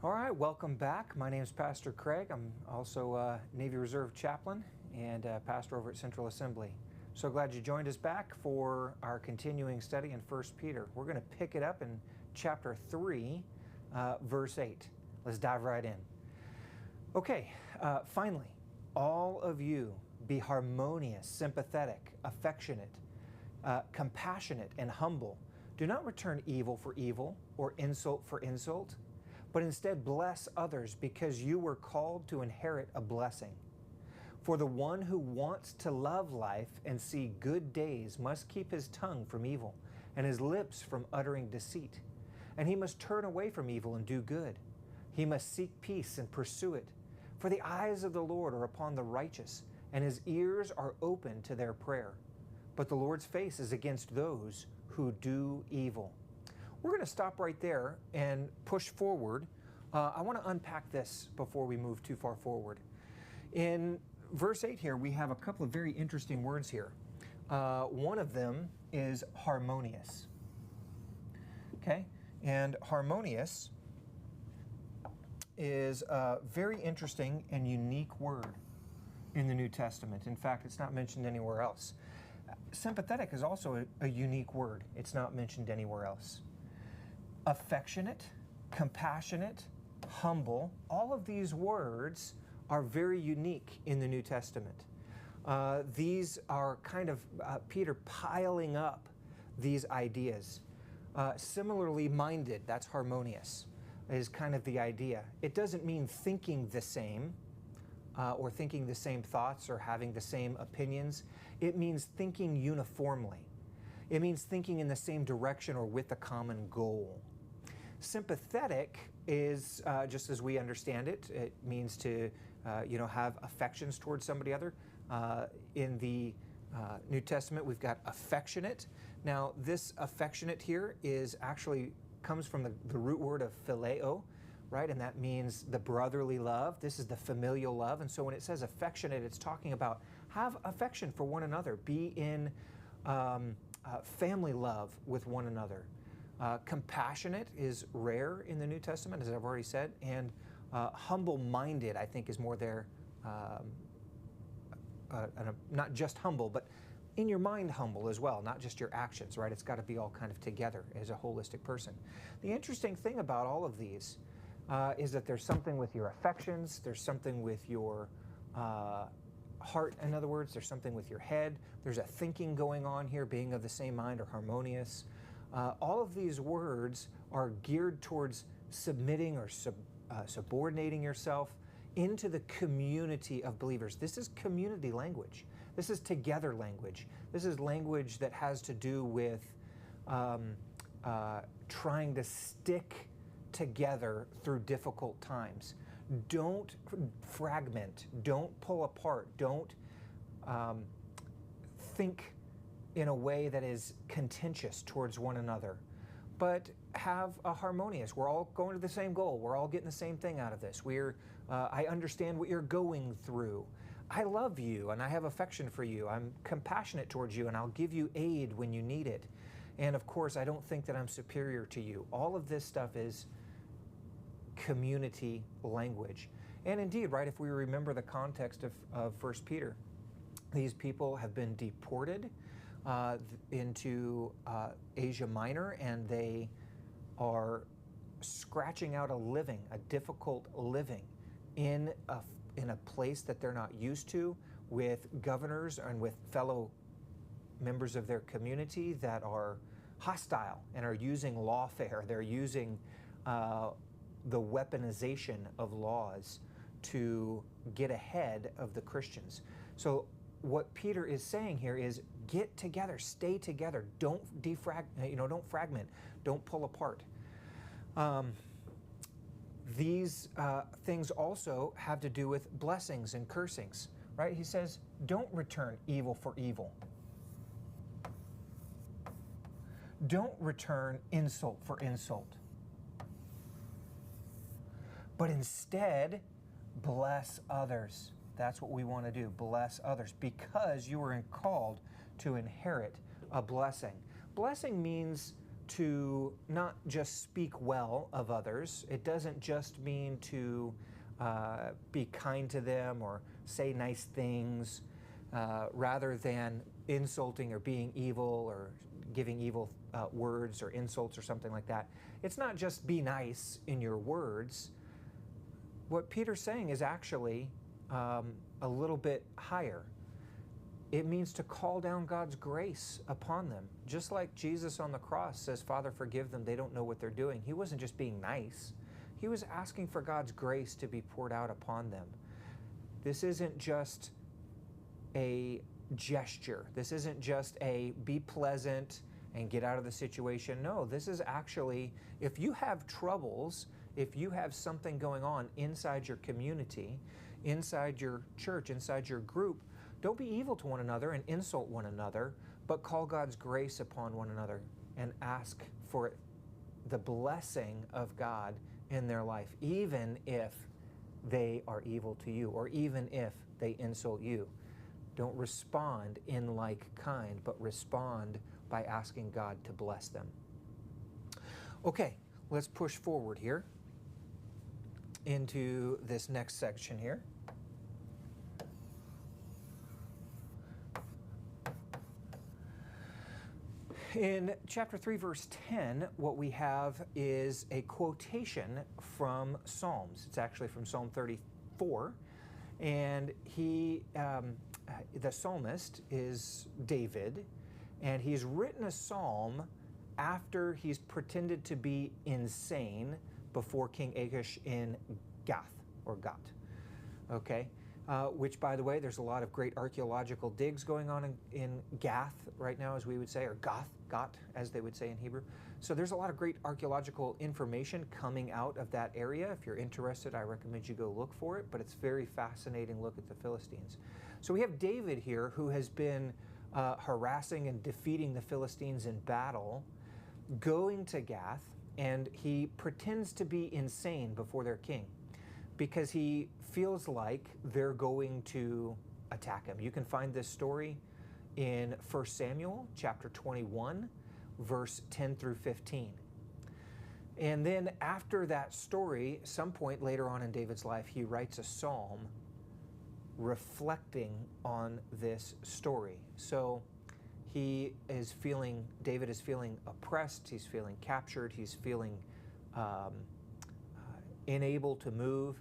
All right, welcome back. My name is Pastor Craig. I'm also a Navy Reserve chaplain and pastor over at Central Assembly. So glad you joined us back for our continuing study in 1 Peter. We're going to pick it up in chapter 3, verse 8. Let's dive right in. Okay, finally, all of you be harmonious, sympathetic, affectionate, compassionate, and humble. Do not return evil for evil or insult for insult, but instead bless others, because you were called to inherit a blessing. For the one who wants to love life and see good days must keep his tongue from evil and his lips from uttering deceit. And he must turn away from evil and do good. He must seek peace and pursue it. For the eyes of the Lord are upon the righteous, and his ears are open to their prayer. But the Lord's face is against those who do evil. We're going to stop right there and push forward. I want to unpack this before we move too far forward. In verse 8 here, we have a couple of very interesting words here. One of them is harmonious. Okay? And harmonious is a very interesting and unique word in the New Testament. In fact, it's not mentioned anywhere else. Sympathetic is also a unique word. It's not mentioned anywhere else. Affectionate, compassionate, humble, all of these words are very unique in the New Testament. These are kind of Peter piling up these ideas. Similarly minded, that's harmonious, is kind of the idea. It doesn't mean thinking the same or thinking the same thoughts or having the same opinions. It means thinking uniformly. It means thinking in the same direction or with a common goal. Sympathetic is, just as we understand it, it means to have affections towards somebody other. In the New Testament, we've got affectionate. Now, this affectionate here is actually comes from the root word of phileo, right? And that means the brotherly love. This is the familial love. And so when it says affectionate, it's talking about have affection for one another. Be in family love with one another. Compassionate is rare in the New Testament, as I've already said, and humble-minded, I think, is more there, not just humble, but in your mind humble as well, not just your actions, right? It's got to be all kind of together as a holistic person. The interesting thing about all of these is that there's something with your affections, there's something with your heart, in other words, there's something with your head, there's a thinking going on here, being of the same mind or harmonious. All of these words are geared towards submitting or subordinating yourself into the community of believers. This is community language. This is together language. This is language that has to do with trying to stick together through difficult times. Don't fragment. Don't pull apart. Don't think in a way that is contentious towards one another, but have a harmonious. We're all going to the same goal. We're all getting the same thing out of this. I understand what you're going through. I love you and I have affection for you. I'm compassionate towards you and I'll give you aid when you need it. And of course, I don't think that I'm superior to you. All of this stuff is community language. And indeed, right, if we remember the context of 1 Peter, these people have been deported into Asia Minor, and they are scratching out a living, a difficult living, in a place that they're not used to, with governors and with fellow members of their community that are hostile and are using lawfare. They're using the weaponization of laws to get ahead of the Christians. So what Peter is saying here is get together, stay together, don't don't fragment, don't pull apart. These things also have to do with blessings and cursings, right? He says, don't return evil for evil. Don't return insult for insult. But instead, bless others. That's what we want to do, bless others, because you were called to inherit a blessing. Blessing means to not just speak well of others. It doesn't just mean to be kind to them or say nice things, rather than insulting or being evil or giving evil words or insults or something like that. It's not just be nice in your words. What Peter's saying is actually a little bit higher. It means to call down God's grace upon them. Just like Jesus on the cross says, Father, forgive them, they don't know what they're doing. He wasn't just being nice. He was asking for God's grace to be poured out upon them. This isn't just a gesture. This isn't just a be pleasant and get out of the situation. No, this is actually, if you have troubles, if you have something going on inside your community, inside your church, inside your group, don't be evil to one another and insult one another, but call God's grace upon one another and ask for the blessing of God in their life, even if they are evil to you or even if they insult you. Don't respond in like kind, but respond by asking God to bless them. Okay, let's push forward here into this next section here. In chapter 3, verse 10, what we have is a quotation from Psalms. It's actually from Psalm 34. And the psalmist is David, and he's written a psalm after he's pretended to be insane before King Achish in Gath, or Gat. Okay? Which, by the way, there's a lot of great archaeological digs going on in Gath right now, as we would say, or Gat, as they would say in Hebrew. So there's a lot of great archaeological information coming out of that area. If you're interested, I recommend you go look for it, but it's a very fascinating look at the Philistines. So we have David here, who has been harassing and defeating the Philistines in battle, going to Gath, and he pretends to be insane before their king, because he feels like they're going to attack him. You can find this story in 1 Samuel chapter 21, verse 10 through 15. And then after that story, some point later on in David's life, he writes a psalm reflecting on this story. So David is feeling oppressed, he's feeling captured, he's feeling unable to move.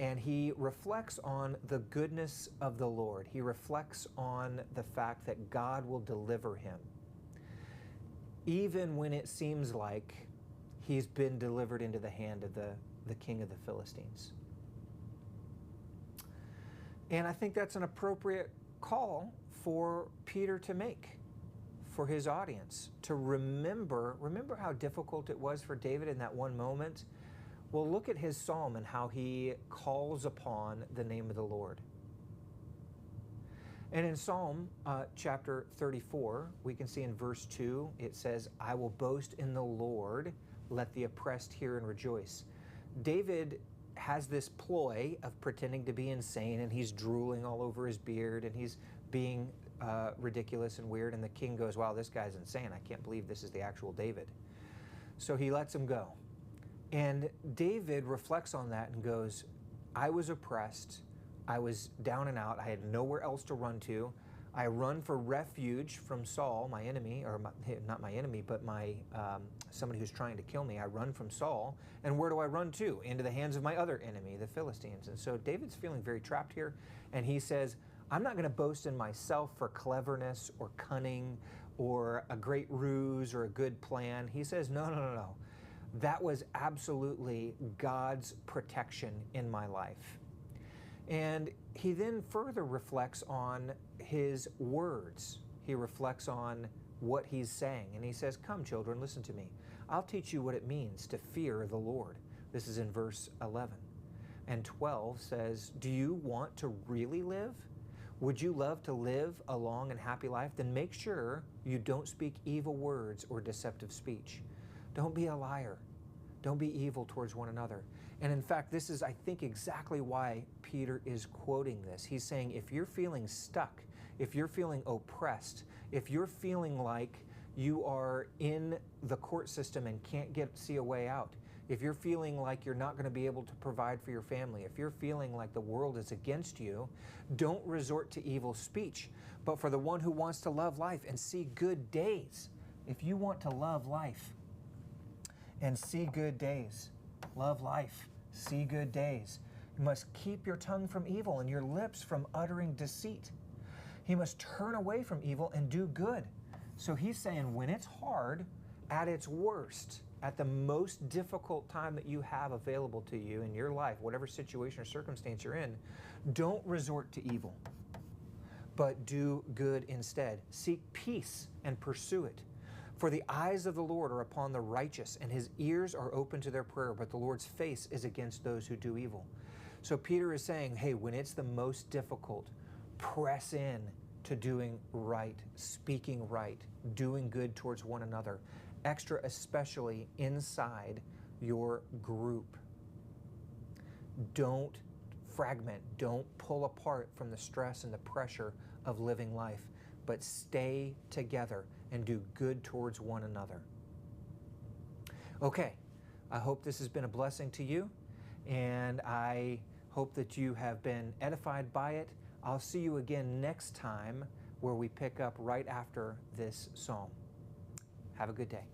And he reflects on the goodness of the Lord. He reflects on the fact that God will deliver him, even when it seems like he's been delivered into the hand of the king of the Philistines. And I think that's an appropriate call for Peter to make for his audience, to remember how difficult it was for David in that one moment. Well, look at his psalm and how he calls upon the name of the Lord. And in Psalm chapter 34, we can see in verse 2, it says, I will boast in the Lord, let the oppressed hear and rejoice. David has this ploy of pretending to be insane, and he's drooling all over his beard, and he's being ridiculous and weird, and the king goes, wow, this guy's insane. I can't believe this is the actual David. So he lets him go. And David reflects on that and goes, I was oppressed, I was down and out, I had nowhere else to run to. I run for refuge from Saul, my enemy, or not my enemy, but somebody who's trying to kill me. I run from Saul, and where do I run to? Into the hands of my other enemy, the Philistines. And so David's feeling very trapped here, and he says, I'm not going to boast in myself for cleverness or cunning or a great ruse or a good plan. He says, no. That was absolutely God's protection in my life. And he then further reflects on his words. He reflects on what he's saying. And he says, come, children, listen to me. I'll teach you what it means to fear the Lord. This is in verse 11. And 12 says, do you want to really live? Would you love to live a long and happy life? Then make sure you don't speak evil words or deceptive speech. Don't be a liar. Don't be evil towards one another. And in fact, this is, I think, exactly why Peter is quoting this. He's saying, if you're feeling stuck, if you're feeling oppressed, if you're feeling like you are in the court system and can't see a way out, if you're feeling like you're not going to be able to provide for your family, if you're feeling like the world is against you, don't resort to evil speech. But for the one who wants to love life and see good days, if you want to love life and see good days, love life, see good days, you must keep your tongue from evil and your lips from uttering deceit. He must turn away from evil and do good. So he's saying when it's hard, at its worst, at the most difficult time that you have available to you in your life, whatever situation or circumstance you're in, don't resort to evil, but do good instead. Seek peace and pursue it. For the eyes of the Lord are upon the righteous, and his ears are open to their prayer, but the Lord's face is against those who do evil. So Peter is saying, hey, when it's the most difficult, press in to doing right, speaking right, doing good towards one another, extra especially inside your group. Don't fragment, don't pull apart from the stress and the pressure of living life, but stay together and do good towards one another. Okay, I hope this has been a blessing to you, and I hope that you have been edified by it. I'll see you again next time where we pick up right after this psalm. Have a good day.